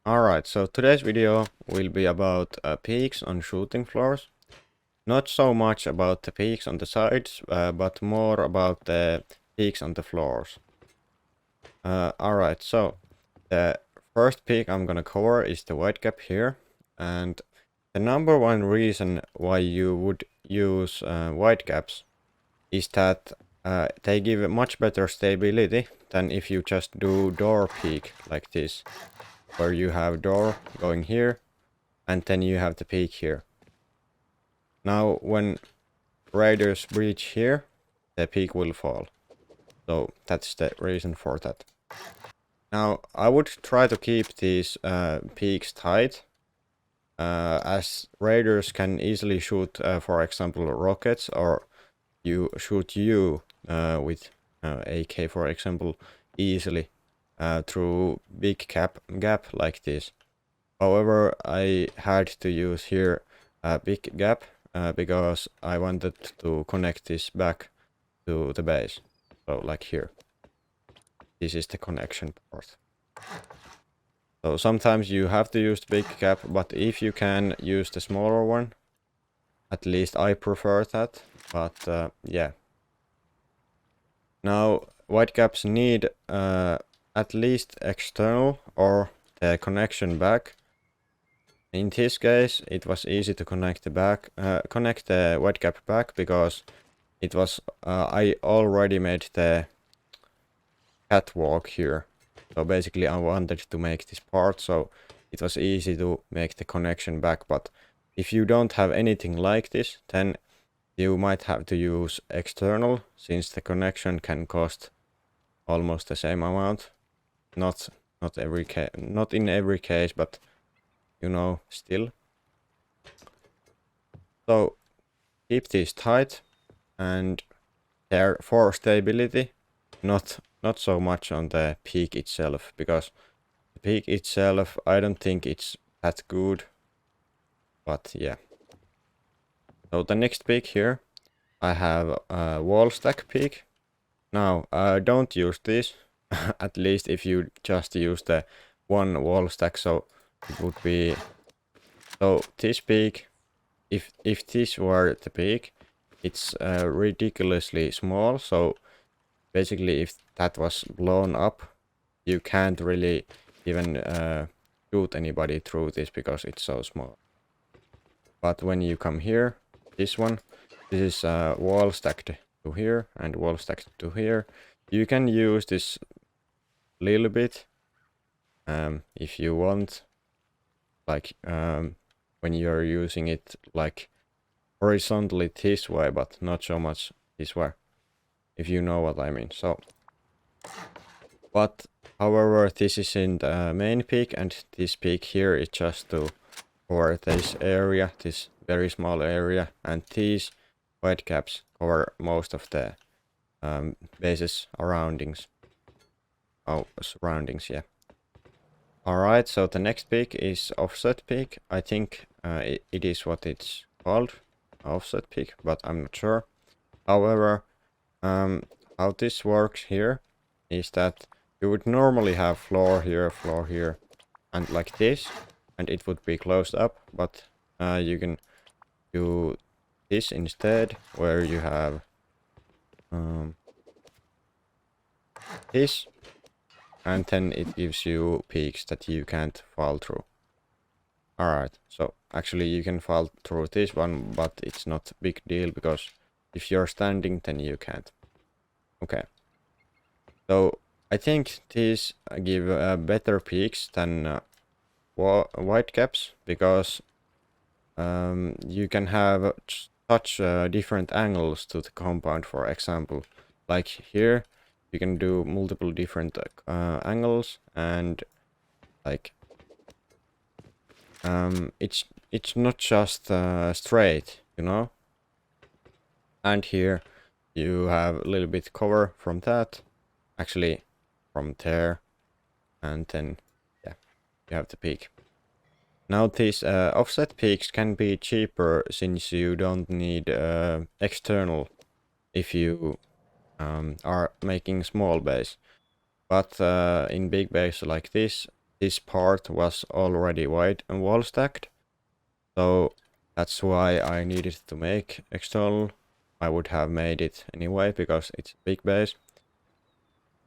Alright, so today's video will be about peaks on shooting floors. Not so much about the peaks on the sides, but more about the peaks on the floors. Alright, so the first peak I'm gonna cover is the white gap here. And the number one reason why you would use white gaps is that they give a much better stability than if you just do door peak like this, where you have door going here and then you have the peak here. Now when raiders breach here, the peak will fall. So that's the reason for that. Now I would try to keep these peaks tight, as raiders can easily shoot, for example, rockets, or you shoot you with AK, for example, easily through big gap like this. However, I had to use here a big gap because I wanted to connect this back to the base. So like here. This is the connection part. So sometimes you have to use the big gap, but if you can use the smaller one, at least I prefer that. But yeah. Now white gaps need at least external or the connection back. In this case, it was easy to connect the white gap back because it was I already made the catwalk here. So basically, I wanted to make this part, so it was easy to make the connection back. But if you don't have anything like this, then you might have to use external, since the connection can cost almost the same amount. Not in every case, but you know, still. So keep these tight, and they're for stability, not so much on the peak itself, because the peak itself, I don't think it's that good. But yeah. So the next peak here, I have a Wallstack peak. Now don't use this, at least if you just use the one Wallstack. So it would be, so this peak, if this were the peak, it's ridiculously small. So basically, if that was blown up, you can't really even shoot anybody through this because it's so small. But when you come here, this one, this is wall stacked to here and wall stacked to here. You can use this little bit if you want, like when you're using it like horizontally this way, but not so much this way, if you know what I mean. So, but however, this is in the main peak, and this peak here is just to cover this area, this very small area, and these white caps cover most of the base's surroundings. Oh, surroundings, yeah. Alright, so the next peak is offset peak. I think it is what it's called, offset peak, but I'm not sure. However, how this works here is that you would normally have floor here, and like this, and it would be closed up, but you can do this instead, where you have this, and then it gives you peaks that you can't fall through. Alright, so actually you can fall through this one, but it's not a big deal, because if you're standing, then you can't. Okay. So I think these give better peaks than white caps, because you can have such different angles to the compound. For example, like here, you can do multiple different angles, and like it's not just straight, you know. And here you have a little bit cover from that, actually from there, and then yeah, you have the peak. Now these offset peaks can be cheaper, since you don't need external if you are making small base. But in big base like this, this part was already wide and wall stacked, so that's why I needed to make external. I would have made it anyway because it's a big base,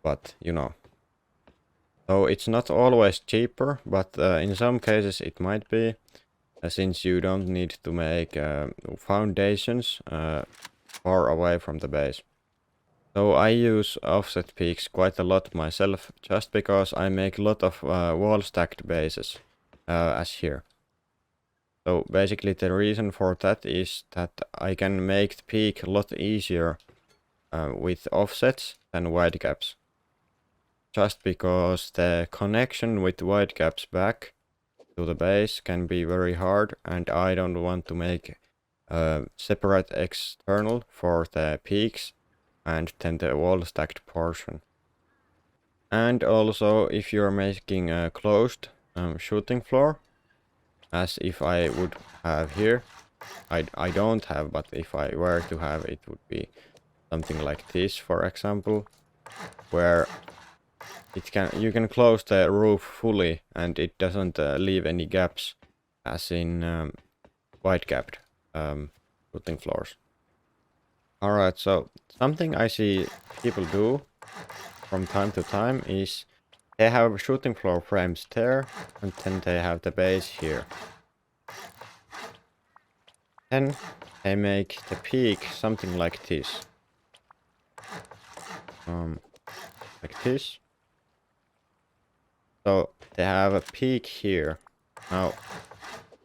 but you know. So it's not always cheaper, but in some cases it might be, since you don't need to make foundations far away from the base. So I use offset peaks quite a lot myself, just because I make a lot of wall stacked bases, as here. So basically the reason for that is that I can make the peak a lot easier with offsets than wide gaps. Just because the connection with wide gaps back to the base can be very hard, and I don't want to make a separate external for the peaks and then the wall stacked portion. And also, if you're making a closed shooting floor, as if I would have here, I don't have, but if I were to have, it would be something like this, for example, where you can close the roof fully and it doesn't leave any gaps, as in wide gapped shooting floors. Alright, so something I see people do from time to time is they have shooting floor frames there, and then they have the base here. Then they make the peak something like this. Like this. So they have a peak here. Now,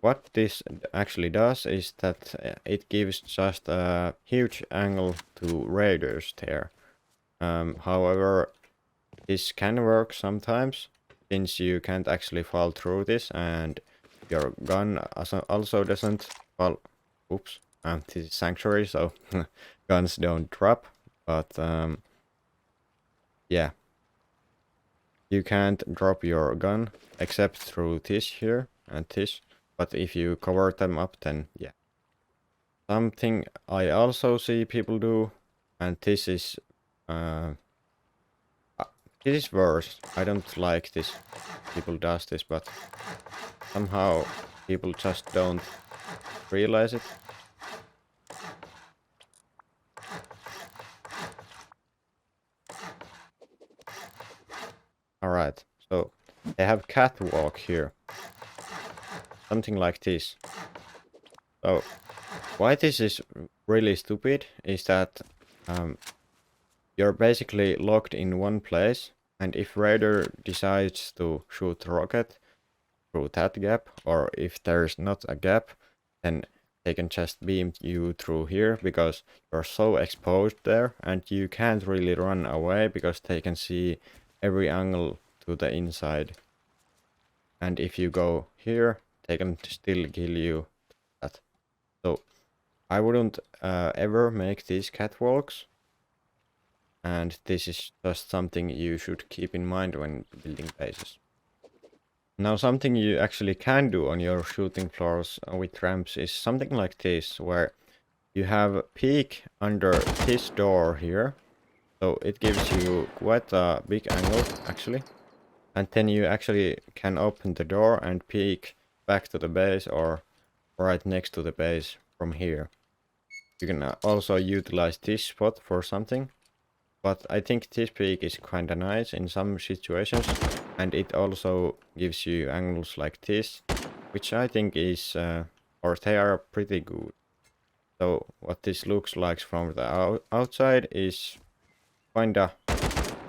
what this actually does is that it gives just a huge angle to raiders there. However, this can work sometimes, since you can't actually fall through this, and your gun also doesn't fall. Oops, this is Sanctuary, so guns don't drop, but yeah. You can't drop your gun except through this here and this, but if you cover them up, then yeah. Something I also see people do, and this is worse. I don't like this. People does this, but somehow people just don't realize it. Alright, so they have catwalk here. Something like this. So why this is really stupid is that you're basically locked in one place, and if Raider decides to shoot rocket through that gap, or if there's not a gap, then they can just beam you through here, because you're so exposed there, and you can't really run away because they can see every angle to the inside. And if you go here, they can still kill you. So I wouldn't ever make these catwalks, and this is just something you should keep in mind when building bases. Now, something you actually can do on your shooting floors with ramps is something like this, where you have a peak under this door here, so it gives you quite a big angle actually, and then you actually can open the door and peek back to the base or right next to the base from here. You can also utilize this spot for something, but I think this peak is kinda nice in some situations, and it also gives you angles like this, which I think is, or they are pretty good. So what this looks like from the outside is kinda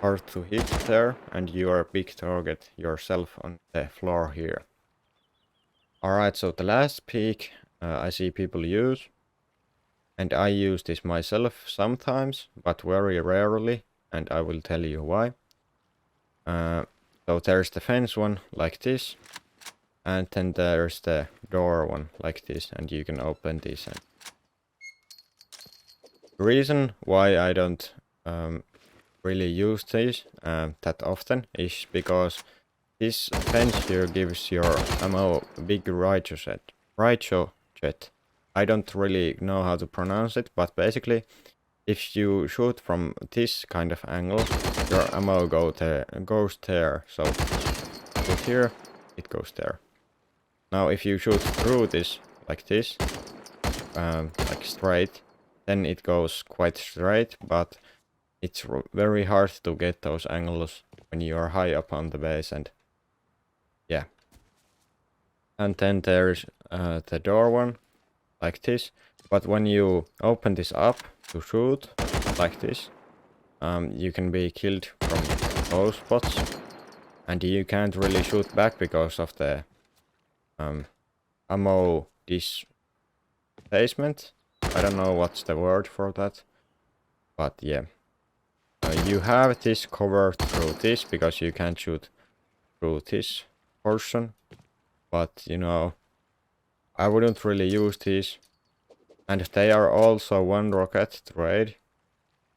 hard to hit there, and you are a big target yourself on the floor here. Alright, so the last peak I see people use, and I use this myself sometimes, but very rarely, and I will tell you why. So there's the fence one like this, and then there's the door one like this, and you can open this. And the reason why I don't really use these that often is because this fence here gives your ammo a big ricochet. I don't really know how to pronounce it, but basically, if you shoot from this kind of angle, your ammo goes there. So with here, it goes there. Now if you shoot through this, like this, like straight, then it goes quite straight, but it's very hard to get those angles when you are high up on the base, and yeah. And then there's the door one, like this, but when you open this up to shoot, like this, you can be killed from those spots, and you can't really shoot back because of the ammo displacement. I don't know what's the word for that, but yeah. You have this covered through this because you can't shoot through this portion, but you know, I wouldn't really use these, and they are also one rocket trade,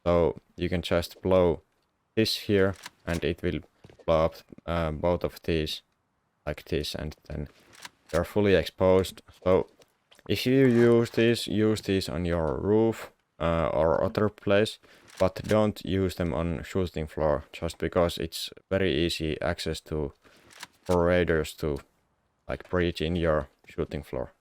so you can just blow this here and it will blow up both of these like this, and then they're fully exposed. So if you use these on your roof or other place, but don't use them on shooting floor, just because it's very easy access to for raiders to like breach in your shooting floor.